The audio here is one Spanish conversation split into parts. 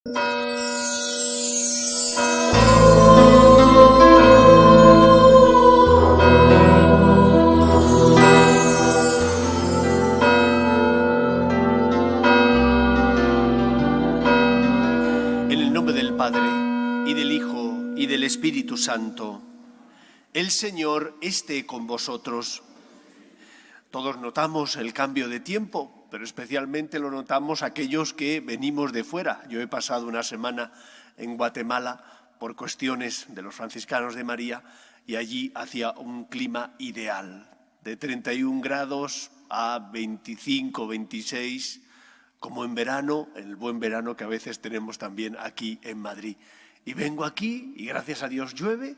En el nombre del Padre, y del Hijo, y del Espíritu Santo. El Señor esté con vosotros. Todos notamos el cambio de tiempo, pero especialmente lo notamos aquellos que venimos de fuera. Yo he pasado una semana en Guatemala por cuestiones de los franciscanos de María y allí hacía un clima ideal, de 31 grados a 25, 26, como en verano, el buen verano que a veces tenemos también aquí en Madrid. Y vengo aquí y gracias a Dios llueve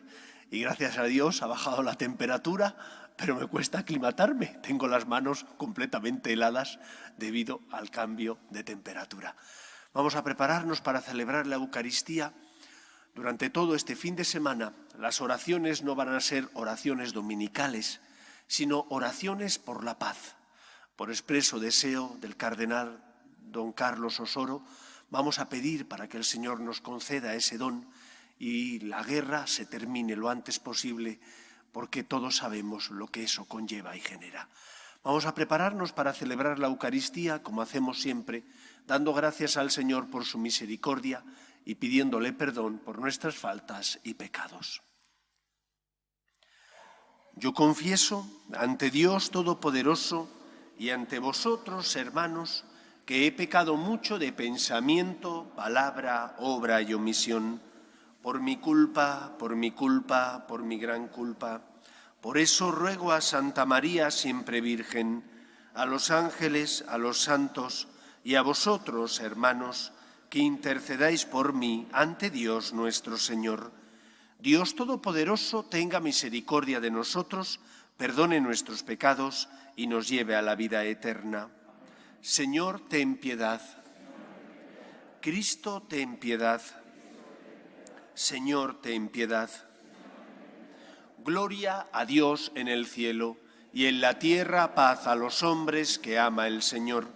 y gracias a Dios ha bajado la temperatura, pero me cuesta aclimatarme. Tengo las manos completamente heladas debido al cambio de temperatura. Vamos a prepararnos para celebrar la Eucaristía. Durante todo este fin de semana, las oraciones no van a ser oraciones dominicales, sino oraciones por la paz. Por expreso deseo del cardenal don Carlos Osoro, vamos a pedir para que el Señor nos conceda ese don y la guerra se termine lo antes posible, porque todos sabemos lo que eso conlleva y genera. Vamos a prepararnos para celebrar la Eucaristía, como hacemos siempre, dando gracias al Señor por su misericordia y pidiéndole perdón por nuestras faltas y pecados. Yo confieso ante Dios Todopoderoso y ante vosotros, hermanos, que he pecado mucho de pensamiento, palabra, obra y omisión, por mi culpa, por mi gran culpa. Por eso ruego a Santa María, siempre Virgen, a los ángeles, a los santos y a vosotros, hermanos, que intercedáis por mí ante Dios nuestro Señor. Dios Todopoderoso tenga misericordia de nosotros, perdone nuestros pecados y nos lleve a la vida eterna. Señor, ten piedad. Cristo, ten piedad. Señor, ten piedad. Gloria a Dios en el cielo y en la tierra paz a los hombres que ama el Señor.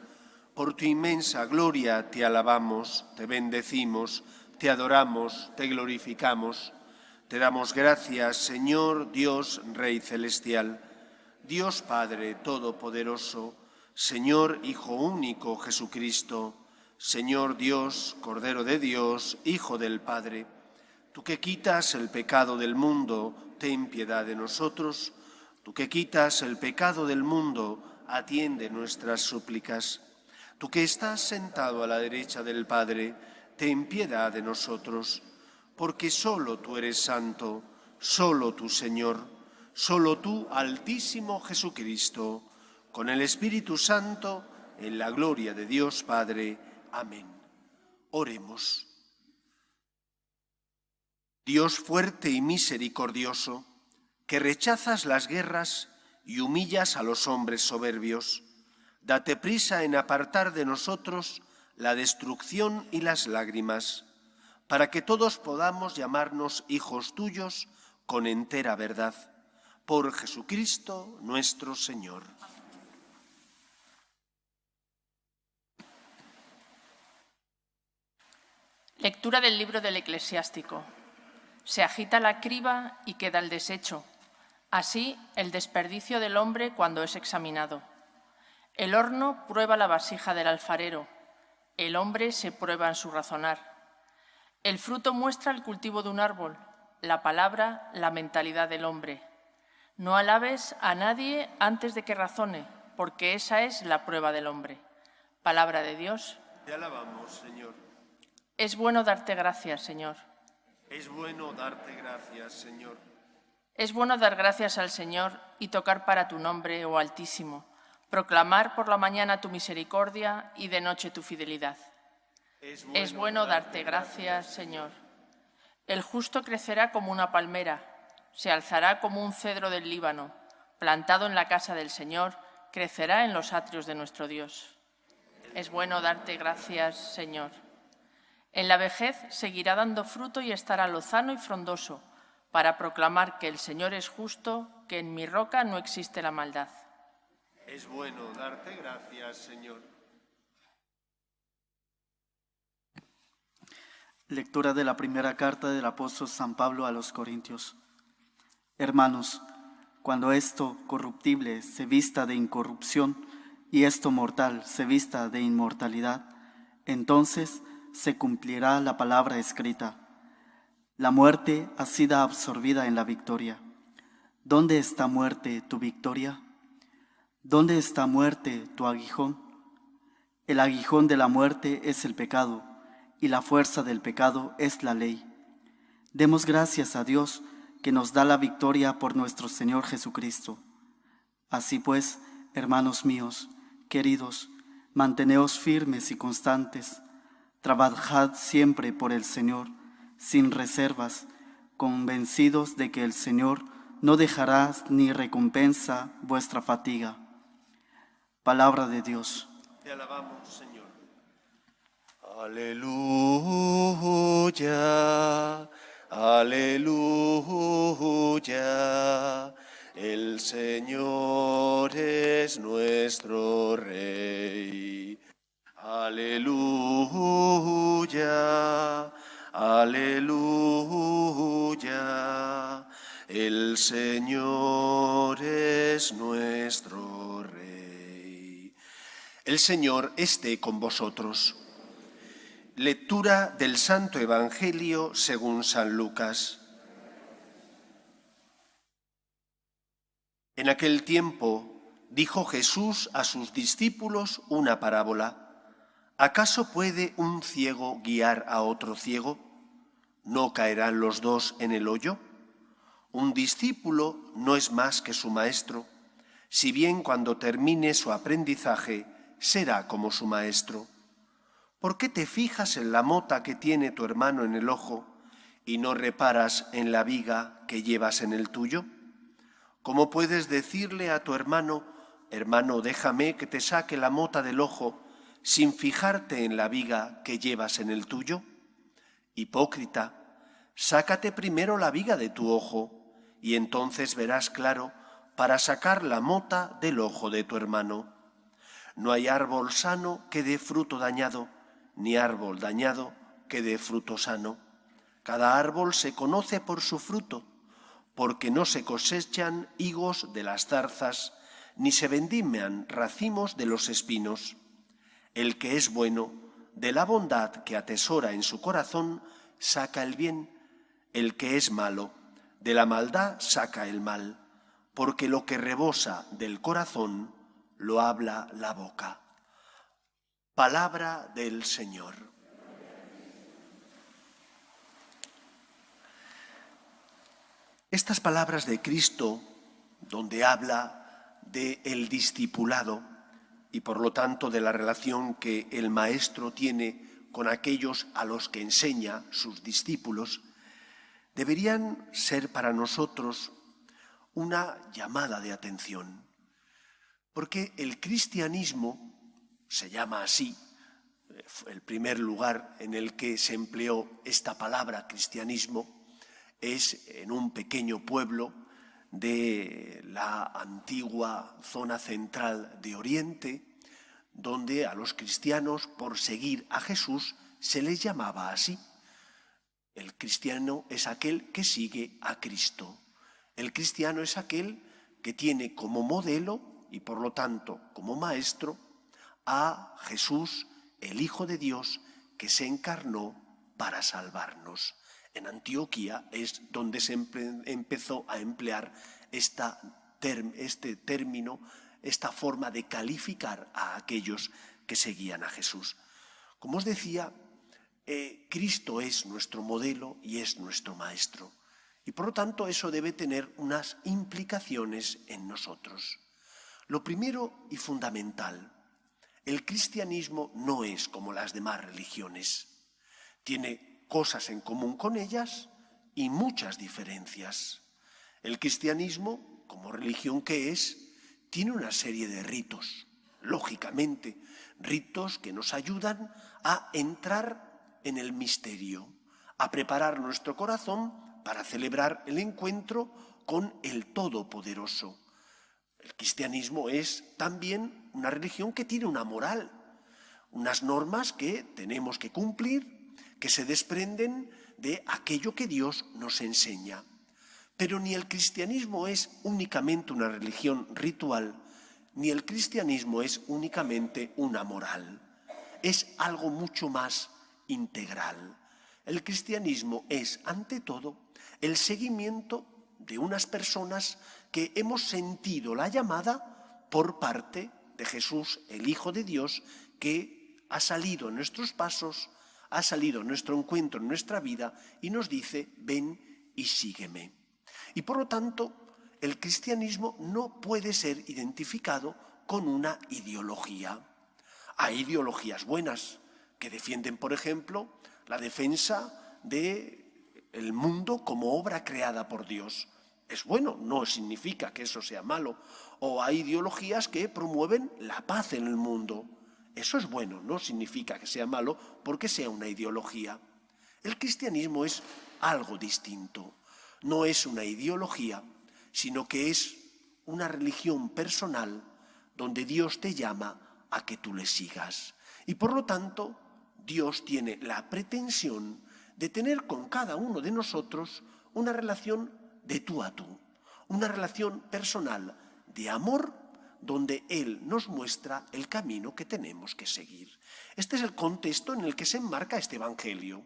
Por tu inmensa gloria te alabamos, te bendecimos, te adoramos, te glorificamos. Te damos gracias, Señor, Dios, Rey celestial, Dios Padre Todopoderoso, Señor Hijo único Jesucristo, Señor Dios, Cordero de Dios, Hijo del Padre. Tú que quitas el pecado del mundo, ten piedad de nosotros. Tú que quitas el pecado del mundo, atiende nuestras súplicas. Tú que estás sentado a la derecha del Padre, ten piedad de nosotros. Porque solo tú eres santo, solo tú, Señor, solo tú, Altísimo Jesucristo, con el Espíritu Santo, en la gloria de Dios Padre. Amén. Oremos. Dios fuerte y misericordioso, que rechazas las guerras y humillas a los hombres soberbios, date prisa en apartar de nosotros la destrucción y las lágrimas, para que todos podamos llamarnos hijos tuyos con entera verdad. Por Jesucristo nuestro Señor. Lectura del libro del Eclesiástico. Se agita la criba y queda el desecho, así el desperdicio del hombre cuando es examinado. El horno prueba la vasija del alfarero, el hombre se prueba en su razonar. El fruto muestra el cultivo de un árbol, la palabra la mentalidad del hombre. No alabes a nadie antes de que razone, porque esa es la prueba del hombre. Palabra de Dios. Te alabamos, Señor. Es bueno darte gracias, Señor. Es bueno darte gracias, Señor. Es bueno dar gracias al Señor y tocar para tu nombre, oh Altísimo, proclamar por la mañana tu misericordia y de noche tu fidelidad. Es bueno darte gracias, Señor. El justo crecerá como una palmera, se alzará como un cedro del Líbano, plantado en la casa del Señor, crecerá en los atrios de nuestro Dios. Es bueno darte gracias, Señor. En la vejez seguirá dando fruto y estará lozano y frondoso, para proclamar que el Señor es justo, que en mi roca no existe la maldad. Es bueno darte gracias, Señor. Lectura de la primera carta del apóstol San Pablo a los Corintios. Hermanos, cuando esto corruptible se vista de incorrupción y esto mortal se vista de inmortalidad, entonces se cumplirá la palabra escrita: la muerte ha sido absorbida en la victoria. ¿Dónde está, muerte, tu victoria? ¿Dónde está, muerte, tu aguijón? El aguijón de la muerte es el pecado, y la fuerza del pecado es la ley. Demos gracias a Dios que nos da la victoria por nuestro Señor Jesucristo. Así pues, hermanos míos, queridos, manteneos firmes y constantes. Trabajad siempre por el Señor, sin reservas, convencidos de que el Señor no dejará ni recompensa vuestra fatiga. Palabra de Dios. Te alabamos, Señor. Aleluya, aleluya. El Señor es nuestro Rey. Aleluya, aleluya. El Señor es nuestro Rey. El Señor esté con vosotros. Lectura del Santo Evangelio según San Lucas. En aquel tiempo dijo Jesús a sus discípulos una parábola. ¿Acaso puede un ciego guiar a otro ciego? ¿No caerán los dos en el hoyo? Un discípulo no es más que su maestro, si bien cuando termine su aprendizaje será como su maestro. ¿Por qué te fijas en la mota que tiene tu hermano en el ojo y no reparas en la viga que llevas en el tuyo? ¿Cómo puedes decirle a tu hermano, hermano, déjame que te saque la mota del ojo, sin fijarte en la viga que llevas en el tuyo? Hipócrita, sácate primero la viga de tu ojo, y entonces verás claro para sacar la mota del ojo de tu hermano. No hay árbol sano que dé fruto dañado, ni árbol dañado que dé fruto sano. Cada árbol se conoce por su fruto, porque no se cosechan higos de las zarzas, ni se vendimian racimos de los espinos. El que es bueno, de la bondad que atesora en su corazón, saca el bien. El que es malo, de la maldad saca el mal, porque lo que rebosa del corazón lo habla la boca. Palabra del Señor. Estas palabras de Cristo, donde habla del discipulado y por lo tanto de la relación que el Maestro tiene con aquellos a los que enseña, sus discípulos, deberían ser para nosotros una llamada de atención. Porque el cristianismo se llama así, el primer lugar en el que se empleó esta palabra cristianismo es en un pequeño pueblo de la antigua zona central de Oriente, donde a los cristianos, por seguir a Jesús, se les llamaba así. El cristiano es aquel que sigue a Cristo. El cristiano es aquel que tiene como modelo y por lo tanto como maestro a Jesús, el Hijo de Dios, que se encarnó para salvarnos. En Antioquía es donde se empezó a emplear este término, esta forma de calificar a aquellos que seguían a Jesús. Como os decía, Cristo es nuestro modelo y es nuestro maestro. Y por lo tanto eso debe tener unas implicaciones en nosotros. Lo primero y fundamental, el cristianismo no es como las demás religiones. Tiene cosas en común con ellas y muchas diferencias. El cristianismo, como religión que es, tiene una serie de ritos, lógicamente, ritos que nos ayudan a entrar en el misterio, a preparar nuestro corazón para celebrar el encuentro con el Todopoderoso. El cristianismo es también una religión que tiene una moral, unas normas que tenemos que cumplir, que se desprenden de aquello que Dios nos enseña. Pero ni el cristianismo es únicamente una religión ritual, ni el cristianismo es únicamente una moral. Es algo mucho más integral. El cristianismo es, ante todo, el seguimiento de unas personas que hemos sentido la llamada por parte de Jesús, el Hijo de Dios, que ha salido en nuestros pasos, ha salido en nuestro encuentro, en nuestra vida, y nos dice: ven y sígueme. Y por lo tanto, el cristianismo no puede ser identificado con una ideología. Hay ideologías buenas que defienden, por ejemplo, la defensa del mundo como obra creada por Dios. Es bueno, no significa que eso sea malo. O hay ideologías que promueven la paz en el mundo. Eso es bueno, no significa que sea malo porque sea una ideología. El cristianismo es algo distinto. No es una ideología, sino que es una religión personal donde Dios te llama a que tú le sigas. Y por lo tanto, Dios tiene la pretensión de tener con cada uno de nosotros una relación de tú a tú, una relación personal de amor donde Él nos muestra el camino que tenemos que seguir. Este es el contexto en el que se enmarca este Evangelio.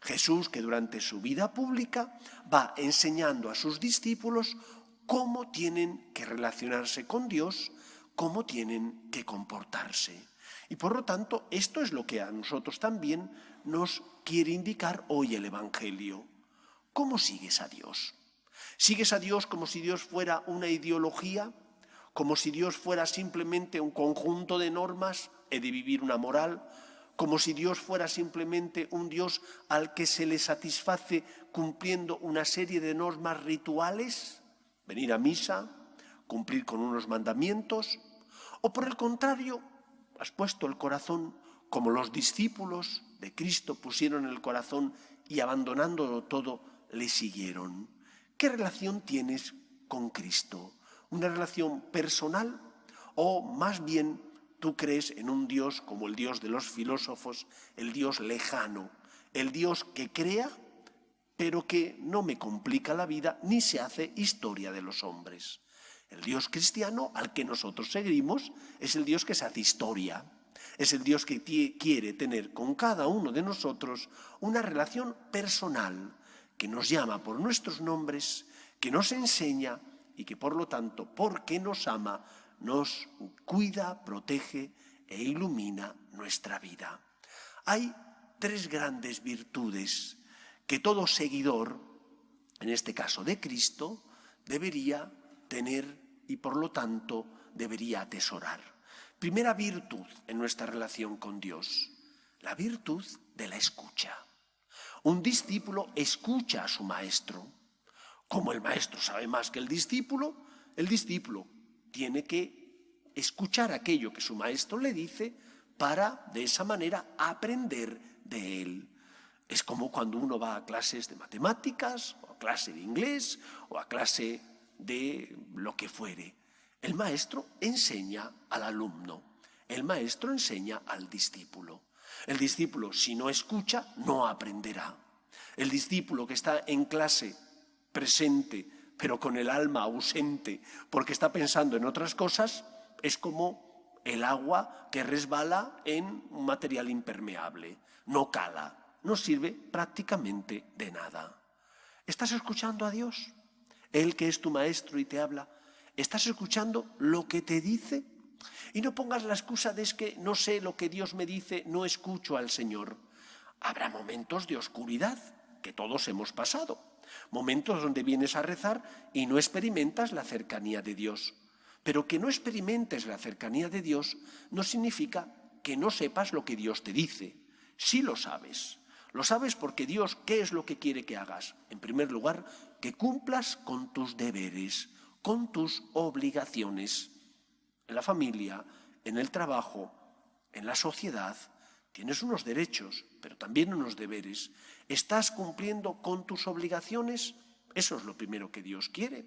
Jesús, que durante su vida pública va enseñando a sus discípulos cómo tienen que relacionarse con Dios, cómo tienen que comportarse. Y por lo tanto, esto es lo que a nosotros también nos quiere indicar hoy el Evangelio. ¿Cómo sigues a Dios? ¿Sigues a Dios como si Dios fuera una ideología? ¿Como si Dios fuera simplemente un conjunto de normas? ¿He de vivir una moral? ¿Como si Dios fuera simplemente un Dios al que se le satisface cumpliendo una serie de normas rituales? ¿Venir a misa? ¿Cumplir con unos mandamientos? ¿O por el contrario, has puesto el corazón como los discípulos de Cristo pusieron el corazón y abandonándolo todo, le siguieron? ¿Qué relación tienes con Cristo? ¿Una relación personal o más bien tú crees en un Dios como el Dios de los filósofos, el Dios lejano, el Dios que crea pero que no me complica la vida ni se hace historia de los hombres? El Dios cristiano al que nosotros seguimos es el Dios que se hace historia, es el Dios que quiere tener con cada uno de nosotros una relación personal, que nos llama por nuestros nombres, que nos enseña y que por lo tanto, porque nos ama, nos cuida, protege e ilumina nuestra vida. Hay tres grandes virtudes que todo seguidor, en este caso de Cristo, debería tener y por lo tanto debería atesorar. Primera virtud en nuestra relación con Dios, la virtud de la escucha. Un discípulo escucha a su maestro. Como el maestro sabe más que el discípulo tiene que escuchar aquello que su maestro le dice para, de esa manera, aprender de él. Es como cuando uno va a clases de matemáticas, o a clase de inglés, o a clase de lo que fuere. El maestro enseña al alumno, el maestro enseña al discípulo. El discípulo, si no escucha, no aprenderá. El discípulo que está en clase presente, pero con el alma ausente, porque está pensando en otras cosas, es como el agua que resbala en un material impermeable. No cala, no sirve prácticamente de nada. ¿Estás escuchando a Dios? Él que es tu maestro y te habla. ¿Estás escuchando lo que te dice? Y no pongas la excusa de es que no sé lo que Dios me dice, no escucho al Señor. Habrá momentos de oscuridad que todos hemos pasado. Momentos donde vienes a rezar y no experimentas la cercanía de Dios. Pero que no experimentes la cercanía de Dios no significa que no sepas lo que Dios te dice. Sí lo sabes. Lo sabes porque Dios, ¿qué es lo que quiere que hagas? En primer lugar, que cumplas con tus deberes, con tus obligaciones. En la familia, en el trabajo, en la sociedad, tienes unos derechos, pero también unos deberes. ¿Estás cumpliendo con tus obligaciones? Eso es lo primero que Dios quiere.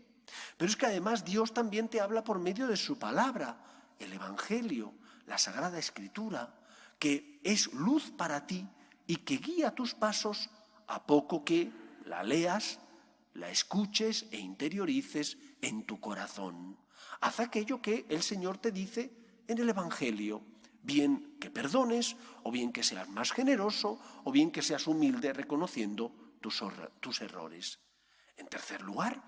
Pero es que además Dios también te habla por medio de su palabra, el Evangelio, la Sagrada Escritura, que es luz para ti y que guía tus pasos a poco que la leas, la escuches e interiorices en tu corazón. Haz aquello que el Señor te dice en el Evangelio, bien que perdones, o bien que seas más generoso, o bien que seas humilde reconociendo tus errores. En tercer lugar,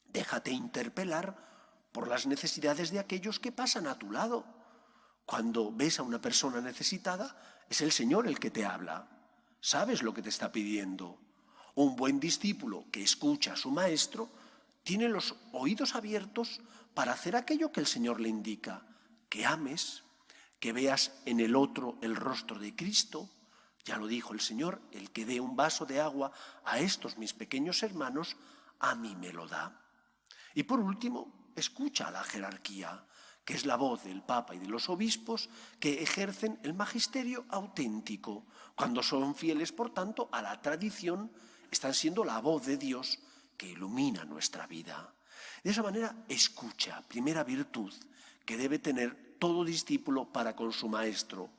déjate interpelar por las necesidades de aquellos que pasan a tu lado. Cuando ves a una persona necesitada, es el Señor el que te habla. Sabes lo que te está pidiendo. Un buen discípulo que escucha a su maestro tiene los oídos abiertos para hacer aquello que el Señor le indica, que ames, que veas en el otro el rostro de Cristo. Ya lo dijo el Señor, el que dé un vaso de agua a estos mis pequeños hermanos, a mí me lo da. Y por último, escucha a la jerarquía, que es la voz del Papa y de los obispos que ejercen el magisterio auténtico. Cuando son fieles, por tanto, a la tradición, están siendo la voz de Dios que ilumina nuestra vida. De esa manera, escucha, primera virtud que debe tener todo discípulo para con su maestro,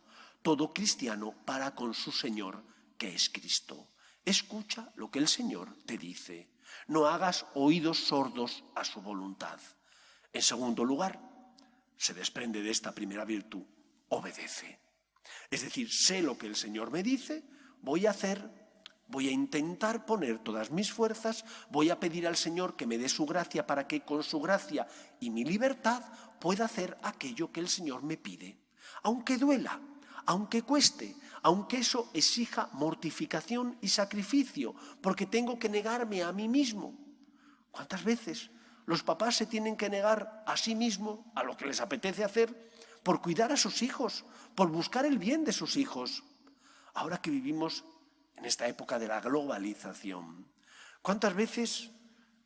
todo cristiano para con su Señor, que es Cristo. Escucha lo que el Señor te dice. No hagas oídos sordos a su voluntad. En segundo lugar, se desprende de esta primera virtud, obedece. Es decir, sé lo que el Señor me dice, voy a hacer, voy a intentar poner todas mis fuerzas, voy a pedir al Señor que me dé su gracia para que con su gracia y mi libertad pueda hacer aquello que el Señor me pide. Aunque duela, aunque cueste, aunque eso exija mortificación y sacrificio, porque tengo que negarme a mí mismo. ¿Cuántas veces los papás se tienen que negar a sí mismos, a lo que les apetece hacer, por cuidar a sus hijos, por buscar el bien de sus hijos? Ahora que vivimos en esta época de la globalización, ¿cuántas veces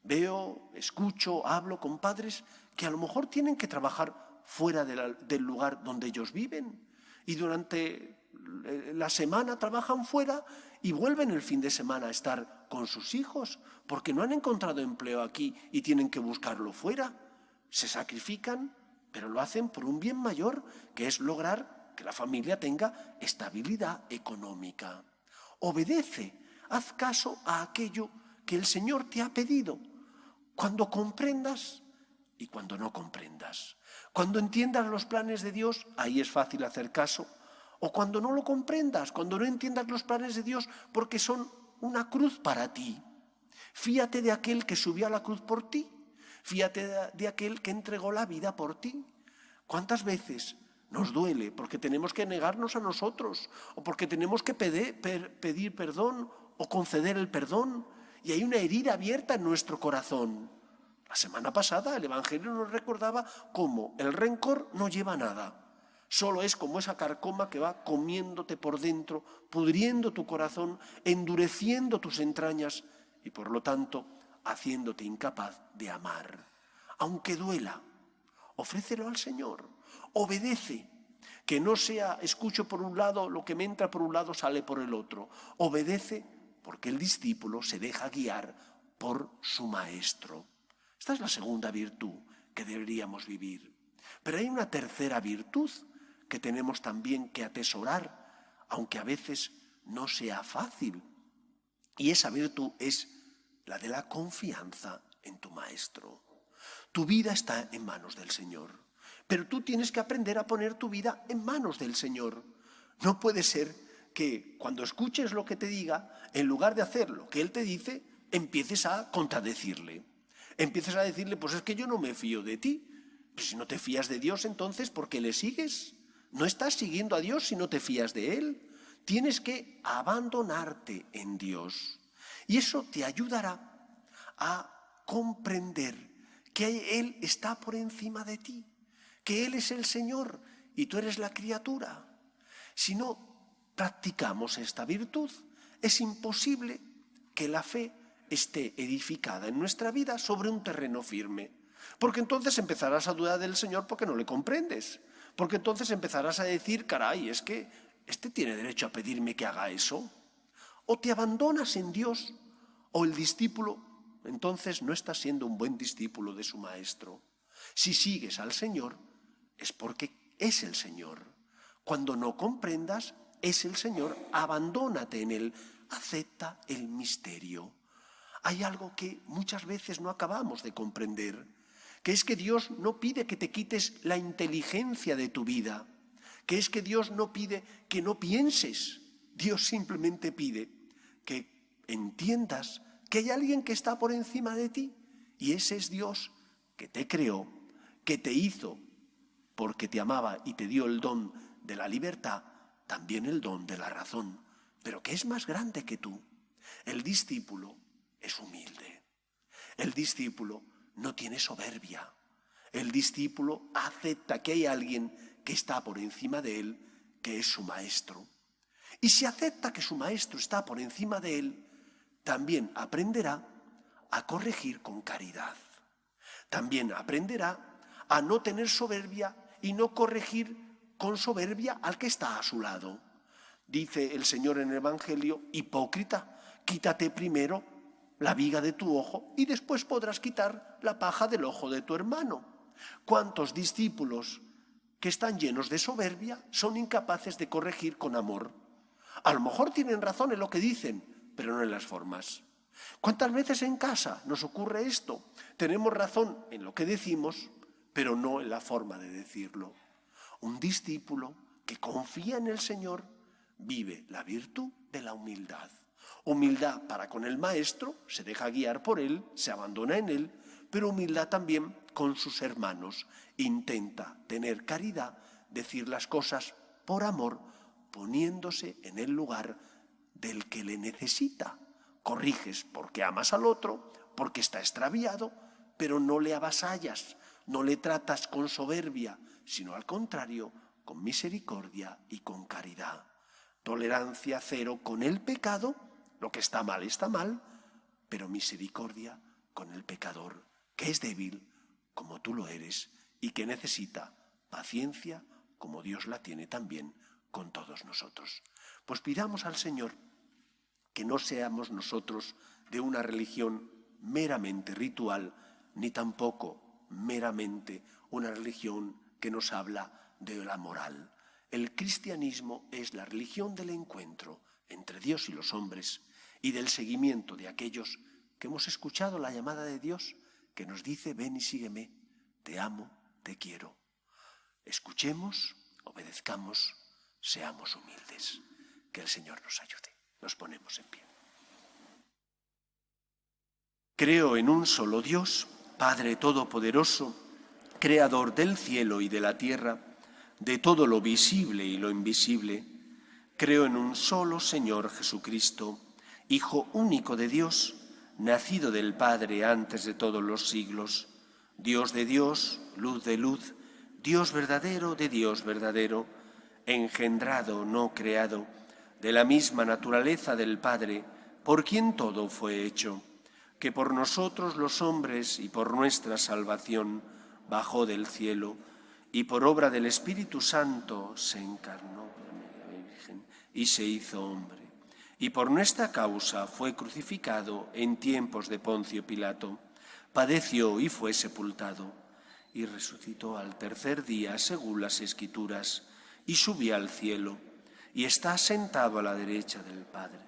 veo, escucho, hablo con padres que a lo mejor tienen que trabajar fuera del lugar donde ellos viven y durante la semana trabajan fuera y vuelven el fin de semana a estar con sus hijos porque no han encontrado empleo aquí y tienen que buscarlo fuera? Se sacrifican, pero lo hacen por un bien mayor, que es lograr que la familia tenga estabilidad económica. Obedece, haz caso a aquello que el Señor te ha pedido, cuando comprendas y cuando no comprendas. Cuando entiendas los planes de Dios, ahí es fácil hacer caso. O cuando no lo comprendas, cuando no entiendas los planes de Dios porque son una cruz para ti. Fíate de aquel que subió a la cruz por ti. Fíate de aquel que entregó la vida por ti. ¿Cuántas veces nos duele porque tenemos que negarnos a nosotros o porque tenemos que pedir perdón o conceder el perdón y hay una herida abierta en nuestro corazón? La semana pasada el Evangelio nos recordaba cómo el rencor no lleva a nada. Solo es como esa carcoma que va comiéndote por dentro, pudriendo tu corazón, endureciendo tus entrañas y por lo tanto haciéndote incapaz de amar. Aunque duela, ofrécelo al Señor, obedece, que no sea escucho por un lado, lo que me entra por un lado sale por el otro. Obedece porque el discípulo se deja guiar por su maestro. Esta es la segunda virtud que deberíamos vivir. Pero hay una tercera virtud que tenemos también que atesorar, aunque a veces no sea fácil. Y esa virtud es la de la confianza en tu maestro. Tu vida está en manos del Señor, pero tú tienes que aprender a poner tu vida en manos del Señor. No puede ser que cuando escuches lo que te diga, en lugar de hacer lo que Él te dice, empieces a contradecirle. Empieces a decirle, pues es que yo no me fío de ti. Pues si no te fías de Dios, entonces, ¿por qué le sigues? No estás siguiendo a Dios si no te fías de Él. Tienes que abandonarte en Dios. Y eso te ayudará a comprender que Él está por encima de ti, que Él es el Señor y tú eres la criatura. Si no practicamos esta virtud, es imposible que la fe esté edificada en nuestra vida sobre un terreno firme. Porque entonces empezarás a dudar del Señor porque no le comprendes. Porque entonces empezarás a decir, caray, es que este tiene derecho a pedirme que haga eso. O te abandonas en Dios, o el discípulo, entonces no está siendo un buen discípulo de su maestro. Si sigues al Señor, es porque es el Señor. Cuando no comprendas, es el Señor, abandónate en Él, acepta el misterio. Hay algo que muchas veces no acabamos de comprender, que es que Dios no pide que te quites la inteligencia de tu vida, que es que Dios no pide que no pienses, Dios simplemente pide que entiendas que hay alguien que está por encima de ti, y ese es Dios que te creó, que te hizo porque te amaba y te dio el don de la libertad, también el don de la razón, pero que es más grande que tú. El discípulo es humilde. El discípulo no tiene soberbia. El discípulo acepta que hay alguien que está por encima de él, que es su maestro. Y si acepta que su maestro está por encima de él, también aprenderá a corregir con caridad. También aprenderá a no tener soberbia y no corregir con soberbia al que está a su lado. Dice el Señor en el Evangelio: hipócrita, quítate primero la viga de tu ojo y después podrás quitar la paja del ojo de tu hermano. ¿Cuántos discípulos que están llenos de soberbia son incapaces de corregir con amor? A lo mejor tienen razón en lo que dicen, pero no en las formas. ¿Cuántas veces en casa nos ocurre esto? Tenemos razón en lo que decimos, pero no en la forma de decirlo. Un discípulo que confía en el Señor vive la virtud de la humildad. Humildad para con el Maestro, se deja guiar por Él, se abandona en Él, pero humildad también con sus hermanos. Intenta tener caridad, decir las cosas por amor, poniéndose en el lugar del que le necesita. Corriges porque amas al otro, porque está extraviado, pero no le avasallas, no le tratas con soberbia, sino al contrario, con misericordia y con caridad. Tolerancia cero con el pecado, lo que está mal, pero misericordia con el pecador, que es débil como tú lo eres y que necesita paciencia como Dios la tiene también con todos nosotros. Pues pidamos al Señor que no seamos nosotros de una religión meramente ritual, ni tampoco meramente una religión que nos habla de la moral. El cristianismo es la religión del encuentro entre Dios y los hombres y del seguimiento de aquellos que hemos escuchado la llamada de Dios que nos dice: ven y sígueme, te amo, te quiero. Escuchemos, obedezcamos, seamos humildes. Que el Señor nos ayude. Nos ponemos en pie. Creo en un solo Dios, Padre Todopoderoso, Creador del cielo y de la tierra, de todo lo visible y lo invisible. Creo en un solo Señor Jesucristo, Hijo único de Dios, nacido del Padre antes de todos los siglos, Dios de Dios, luz de luz, Dios verdadero de Dios verdadero, engendrado, no creado, de la misma naturaleza del Padre, por quien todo fue hecho, que por nosotros los hombres y por nuestra salvación bajó del cielo, y por obra del Espíritu Santo se encarnó y se hizo hombre. Y por nuestra causa fue crucificado en tiempos de Poncio Pilato, padeció y fue sepultado, y resucitó al tercer día según las Escrituras, y subió al cielo, y está sentado a la derecha del Padre,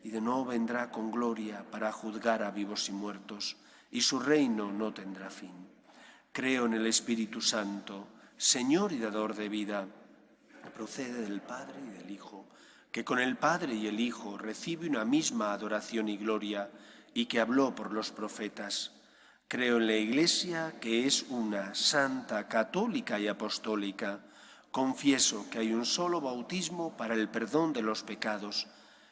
y de nuevo vendrá con gloria para juzgar a vivos y muertos, y su reino no tendrá fin. Creo en el Espíritu Santo, Señor y dador de vida, que procede del Padre y del Hijo, que con el Padre y el Hijo recibe una misma adoración y gloria, y que habló por los profetas. Creo en la Iglesia, que es una, santa, católica y apostólica. Confieso que hay un solo bautismo para el perdón de los pecados.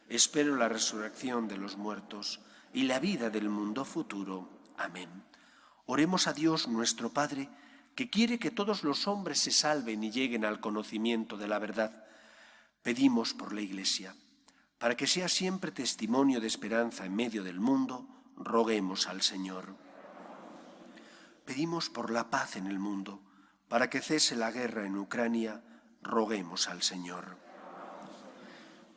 Espero la resurrección de los muertos y la vida del mundo futuro. Amén. Oremos a Dios nuestro Padre, que quiere que todos los hombres se salven y lleguen al conocimiento de la verdad. Pedimos por la Iglesia, para que sea siempre testimonio de esperanza en medio del mundo, roguemos al Señor. Pedimos por la paz en el mundo, para que cese la guerra en Ucrania, roguemos al Señor.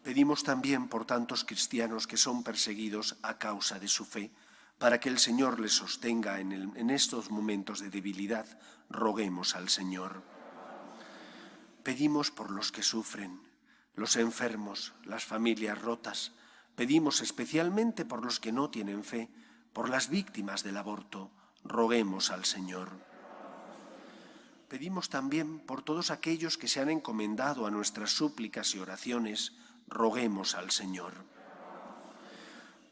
Pedimos también por tantos cristianos que son perseguidos a causa de su fe, para que el Señor les sostenga en estos momentos de debilidad, roguemos al Señor. Pedimos por los que sufren los enfermos, las familias rotas. Pedimos especialmente por los que no tienen fe, por las víctimas del aborto. Roguemos al Señor. Pedimos también por todos aquellos que se han encomendado a nuestras súplicas y oraciones. Roguemos al Señor.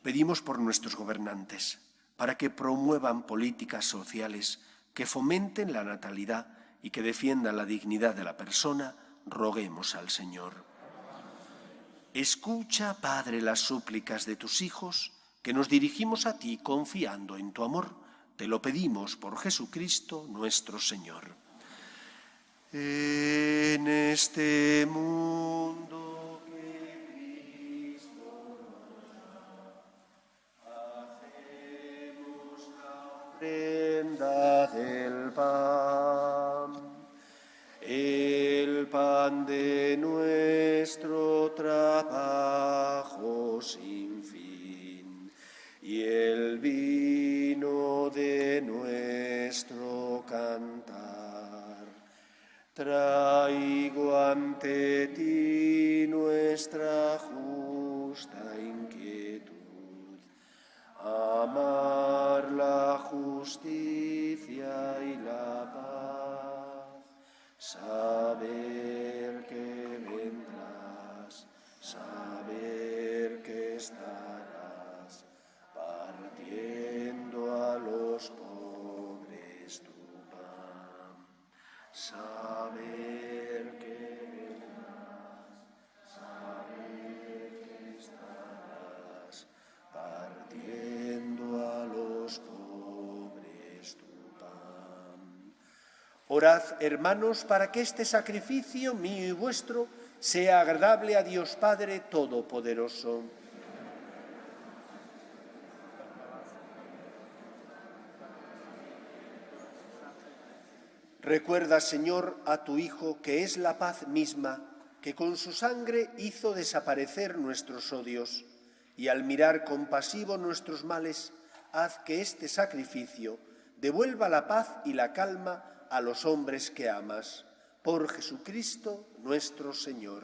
Pedimos por nuestros gobernantes, para que promuevan políticas sociales que fomenten la natalidad y que defiendan la dignidad de la persona. Roguemos al Señor. Escucha, Padre, las súplicas de tus hijos, que nos dirigimos a ti confiando en tu amor. Te lo pedimos por Jesucristo nuestro Señor. En este mundo que Cristo nos da, hacemos la ofrenda del pan de nuestro trabajo sin fin, y el vino de nuestro cantar. Traigo ante ti nuestra justa inquietud, amar la justicia y la paz, saber que vendrás, saber que estarás partiendo a los pobres tu pan, saber que vendrás, saber que estarás partiendo a los pobres tu pan. Orad, hermanos, para que este sacrificio mío y vuestro sea agradable a Dios Padre Todopoderoso. Recuerda, Señor, a tu Hijo, que es la paz misma, que con su sangre hizo desaparecer nuestros odios, y al mirar compasivo nuestros males, haz que este sacrificio devuelva la paz y la calma a los hombres que amas. Por Jesucristo nuestro Señor.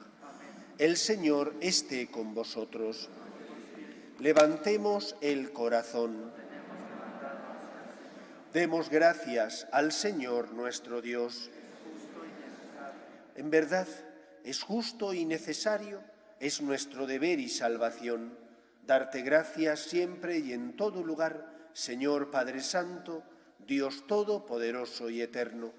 El Señor esté con vosotros. Levantemos el corazón. Demos gracias al Señor nuestro Dios. En verdad, es justo y necesario, es nuestro deber y salvación, darte gracias siempre y en todo lugar, Señor Padre Santo, Dios Todopoderoso y Eterno,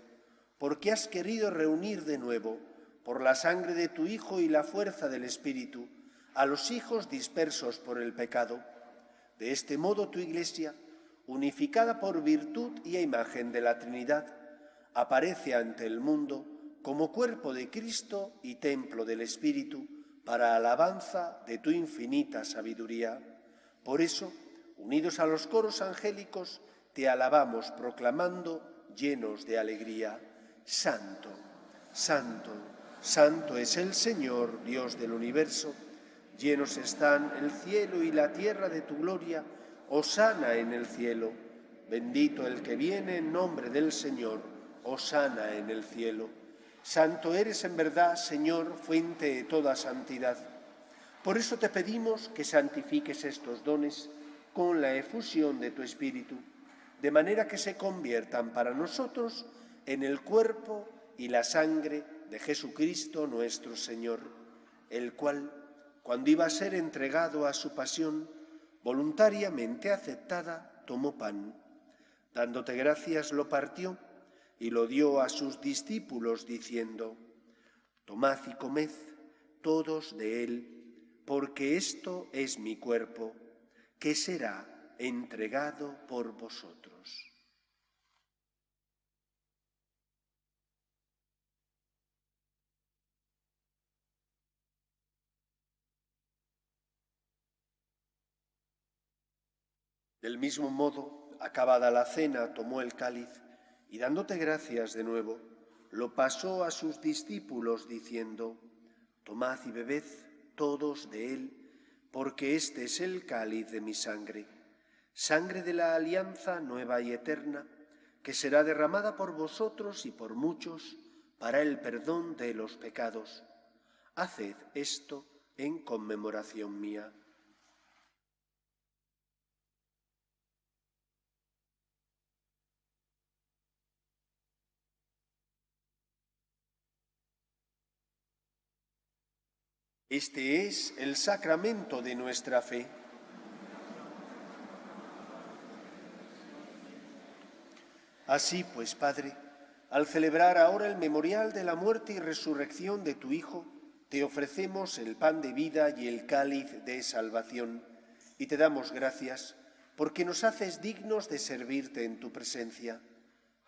porque has querido reunir de nuevo, por la sangre de tu Hijo y la fuerza del Espíritu, a los hijos dispersos por el pecado. De este modo tu Iglesia, unificada por virtud y a imagen de la Trinidad, aparece ante el mundo como cuerpo de Cristo y templo del Espíritu, para alabanza de tu infinita sabiduría. Por eso, unidos a los coros angélicos, te alabamos proclamando, llenos de alegría: Santo, Santo, Santo es el Señor, Dios del universo. Llenos están el cielo y la tierra de tu gloria. Hosana en el cielo. Bendito el que viene en nombre del Señor. Hosana en el cielo. Santo eres en verdad, Señor, fuente de toda santidad. Por eso te pedimos que santifiques estos dones con la efusión de tu Espíritu, de manera que se conviertan para nosotros en el cuerpo y la sangre de Jesucristo nuestro Señor, el cual, cuando iba a ser entregado a su pasión, voluntariamente aceptada, tomó pan. Dándote gracias, lo partió y lo dio a sus discípulos, diciendo: Tomad y comed todos de él, porque esto es mi cuerpo, que será entregado por vosotros. Del mismo modo, acabada la cena, tomó el cáliz y, dándote gracias de nuevo, lo pasó a sus discípulos, diciendo: Tomad y bebed todos de él, porque este es el cáliz de mi sangre, sangre de la alianza nueva y eterna, que será derramada por vosotros y por muchos para el perdón de los pecados. Haced esto en conmemoración mía. Este es el sacramento de nuestra fe. Así pues, Padre, al celebrar ahora el memorial de la muerte y resurrección de tu Hijo, te ofrecemos el pan de vida y el cáliz de salvación, y te damos gracias porque nos haces dignos de servirte en tu presencia.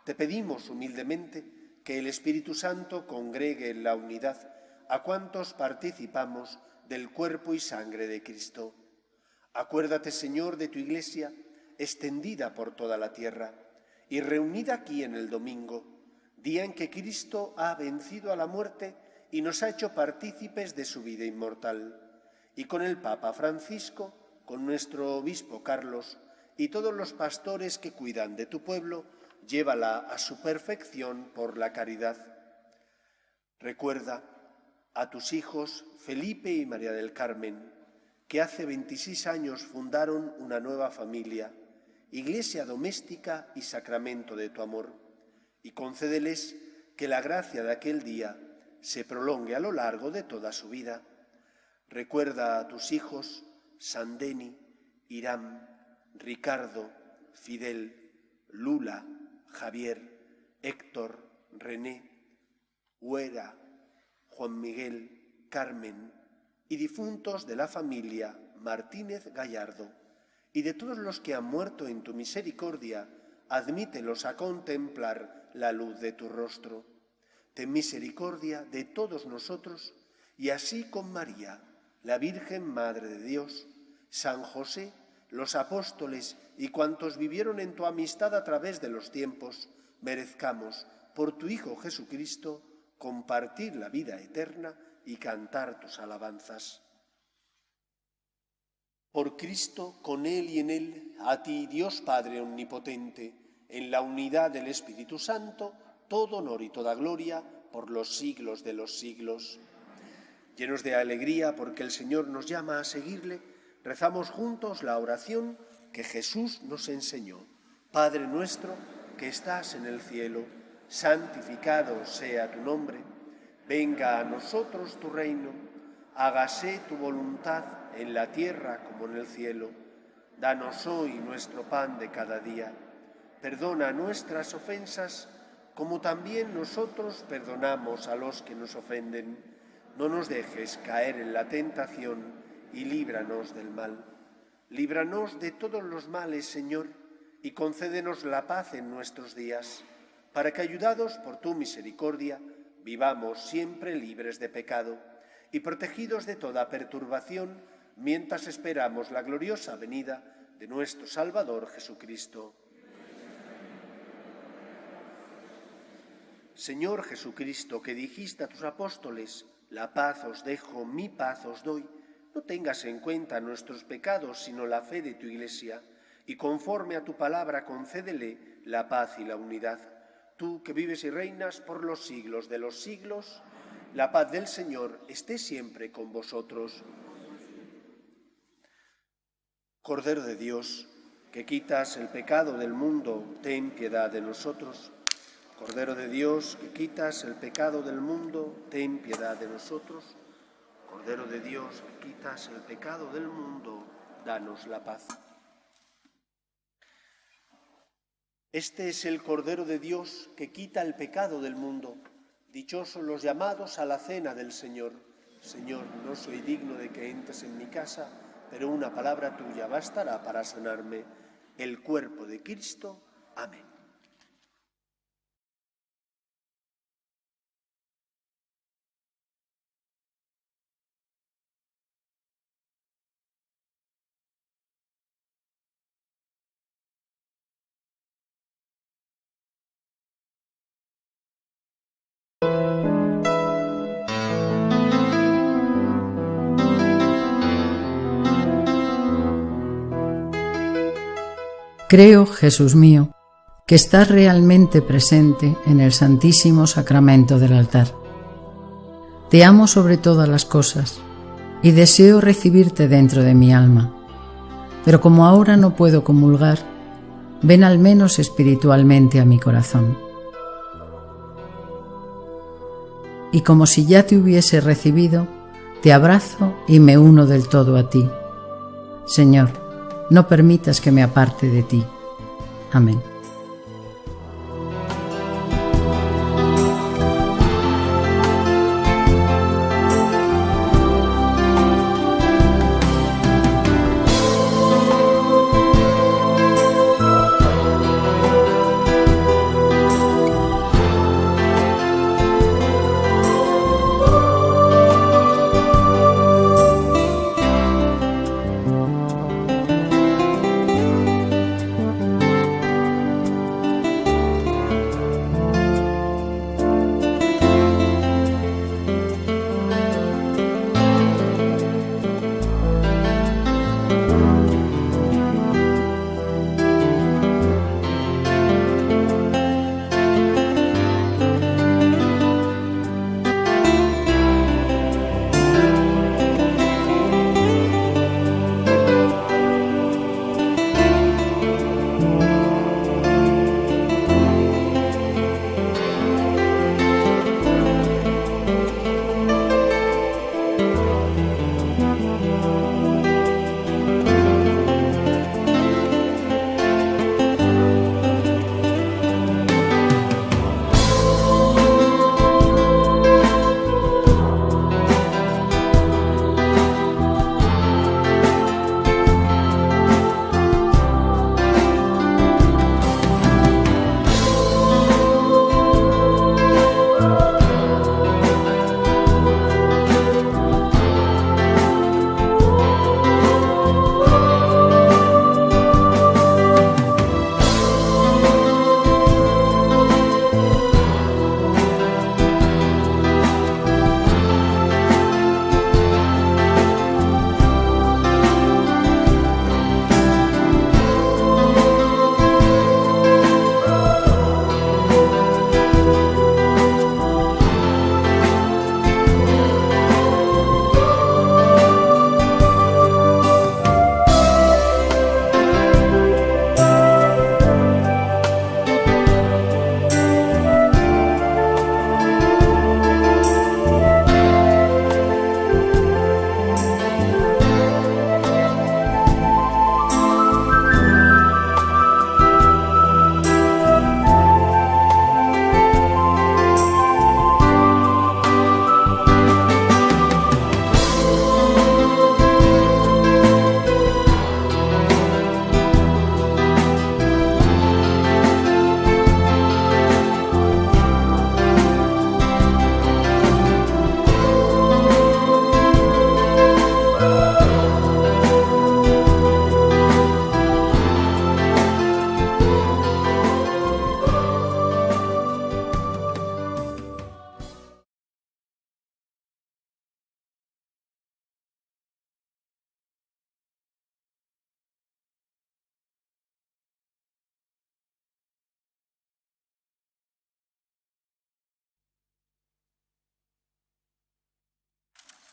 Te pedimos humildemente que el Espíritu Santo congregue en la unidad a cuantos participamos del cuerpo y sangre de Cristo. Acuérdate, Señor, de tu Iglesia, extendida por toda la tierra, y reunida aquí en el domingo, día en que Cristo ha vencido a la muerte y nos ha hecho partícipes de su vida inmortal, y con el Papa Francisco, con nuestro obispo Carlos y todos los pastores que cuidan de tu pueblo, llévala a su perfección por la caridad. Recuerda a tus hijos Felipe y María del Carmen, que hace 26 años fundaron una nueva familia, iglesia doméstica y sacramento de tu amor, y concédeles que la gracia de aquel día se prolongue a lo largo de toda su vida. Recuerda a tus hijos Sandeni, Irán, Ricardo, Fidel, Lula, Javier, Héctor, René, Huera, Juan Miguel, Carmen y difuntos de la familia Martínez Gallardo, y de todos los que han muerto en tu misericordia, admítelos a contemplar la luz de tu rostro. Ten misericordia de todos nosotros, y así con María, la Virgen Madre de Dios, San José, los apóstoles y cuantos vivieron en tu amistad a través de los tiempos, merezcamos, por tu Hijo Jesucristo, compartir la vida eterna y cantar tus alabanzas. Por Cristo, con Él y en Él, a ti, Dios Padre Omnipotente, en la unidad del Espíritu Santo, todo honor y toda gloria por los siglos de los siglos. Llenos de alegría porque el Señor nos llama a seguirle, rezamos juntos la oración que Jesús nos enseñó. Padre nuestro que estás en el cielo, santificado sea tu nombre. Venga a nosotros tu reino. Hágase tu voluntad en la tierra como en el cielo. Danos hoy nuestro pan de cada día. Perdona nuestras ofensas, como también nosotros perdonamos a los que nos ofenden. No nos dejes caer en la tentación y líbranos del mal. Líbranos de todos los males, Señor, y concédenos la paz en nuestros días, para que, ayudados por tu misericordia, vivamos siempre libres de pecado y protegidos de toda perturbación, mientras esperamos la gloriosa venida de nuestro Salvador Jesucristo. Señor Jesucristo, que dijiste a tus apóstoles, la paz os dejo, mi paz os doy, no tengas en cuenta nuestros pecados, sino la fe de tu Iglesia, y conforme a tu palabra concédele la paz y la unidad. Tú que vives y reinas por los siglos de los siglos, la paz del Señor esté siempre con vosotros. Cordero de Dios, que quitas el pecado del mundo, ten piedad de nosotros. Cordero de Dios, que quitas el pecado del mundo, ten piedad de nosotros. Cordero de Dios, que quitas el pecado del mundo, danos la paz. Este es el Cordero de Dios que quita el pecado del mundo. Dichosos los llamados a la cena del Señor. Señor, no soy digno de que entres en mi casa, pero una palabra tuya bastará para sanarme. El cuerpo de Cristo. Amén. Creo, Jesús mío, que estás realmente presente en el Santísimo Sacramento del altar. Te amo sobre todas las cosas y deseo recibirte dentro de mi alma. Pero como ahora no puedo comulgar, ven al menos espiritualmente a mi corazón. Y como si ya te hubiese recibido, te abrazo y me uno del todo a ti. Señor, no permitas que me aparte de ti. Amén.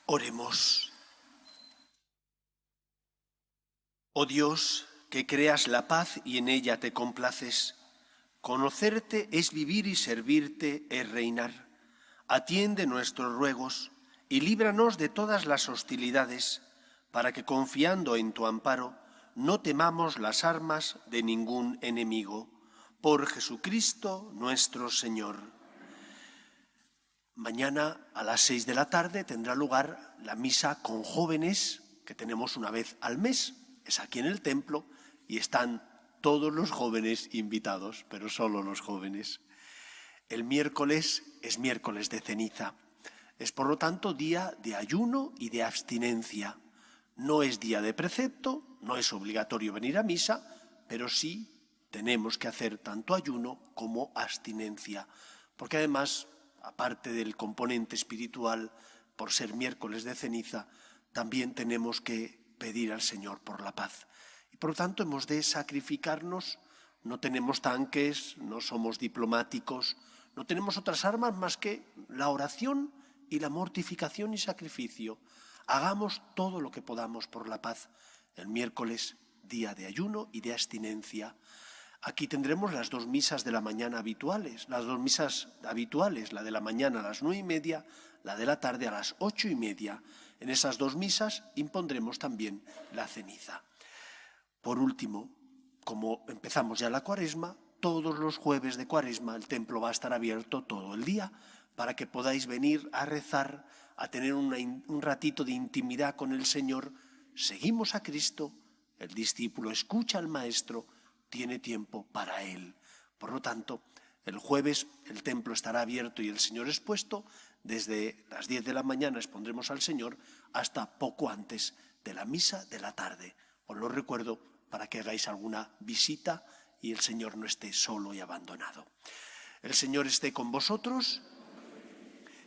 Oremos. Oh Dios, que creas la paz y en ella te complaces, conocerte es vivir y servirte es reinar. Atiende nuestros ruegos y líbranos de todas las hostilidades, para que confiando en tu amparo no temamos las armas de ningún enemigo. Por Jesucristo nuestro Señor. Mañana a las 6 de la tarde tendrá lugar la misa con jóvenes, que tenemos una vez al mes. Es aquí en el templo y están todos los jóvenes invitados, pero solo los jóvenes. El miércoles es miércoles de ceniza. Es por lo tanto día de ayuno y de abstinencia. No es día de precepto, no es obligatorio venir a misa, pero sí tenemos que hacer tanto ayuno como abstinencia, porque además, aparte del componente espiritual, por ser miércoles de ceniza, también tenemos que pedir al Señor por la paz. Y por lo tanto hemos de sacrificarnos, no tenemos tanques, no somos diplomáticos, no tenemos otras armas más que la oración y la mortificación y sacrificio. Hagamos todo lo que podamos por la paz. El miércoles, día de ayuno y de abstinencia. Aquí tendremos las 2 misas de la mañana habituales, la de la mañana a las 9:30, la de la tarde a las 8:30. En esas 2 misas impondremos también la ceniza. Por último, como empezamos ya la Cuaresma, todos los jueves de Cuaresma el templo va a estar abierto todo el día para que podáis venir a rezar, a tener un ratito de intimidad con el Señor. Seguimos a Cristo, el discípulo escucha al Maestro, tiene tiempo para Él. Por lo tanto, el jueves el templo estará abierto y el Señor expuesto. Desde las 10 de la mañana expondremos al Señor hasta poco antes de la misa de la tarde. Os lo recuerdo para que hagáis alguna visita y el Señor no esté solo y abandonado. El Señor esté con vosotros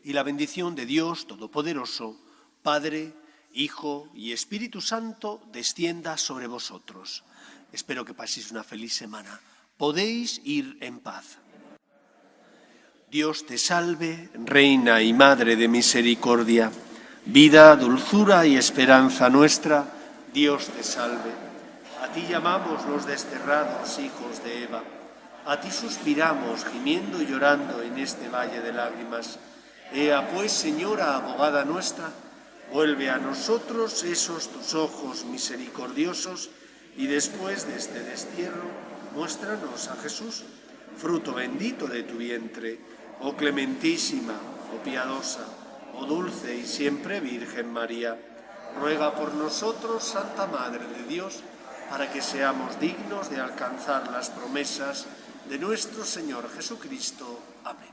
y la bendición de Dios Todopoderoso, Padre, Hijo y Espíritu Santo descienda sobre vosotros. Espero que paséis una feliz semana. Podéis ir en paz. Dios te salve, Reina y Madre de misericordia, vida, dulzura y esperanza nuestra. Dios te salve. A ti llamamos los desterrados hijos de Eva. A ti suspiramos, gimiendo y llorando en este valle de lágrimas. Ea pues, Señora, abogada nuestra, vuelve a nosotros esos tus ojos misericordiosos y después de este destierro, muéstranos a Jesús, fruto bendito de tu vientre. Oh clementísima, oh piadosa, oh dulce y siempre Virgen María, ruega por nosotros, Santa Madre de Dios, para que seamos dignos de alcanzar las promesas de nuestro Señor Jesucristo. Amén.